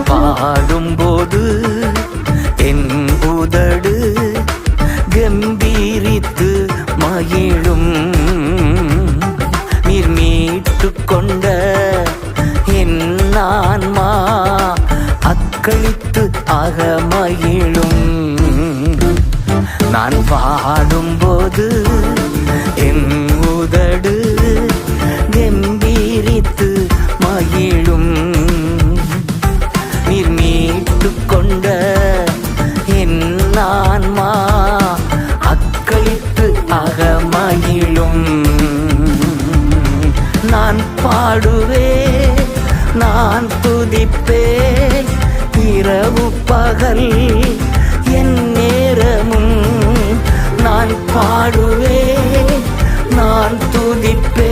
பாடும்போது என் உதடு கம்பீரித்து மகிழும். நீர் மீட்டு கொண்ட என் ஆன்மா அக்களித்து அகமகிழும். நான் பாடும்போது என் உதடு கம்பீரித்து மகிழும். நீர் மீட்டு கொண்ட என் ஆன்மா அக்களித்து அகமகிழும். நான் பாடுவேன், நான் துதிப்பேன், இரவு பகல் என் நேரமும். நான் பாடுவேன், நான் துதிப்பேன்,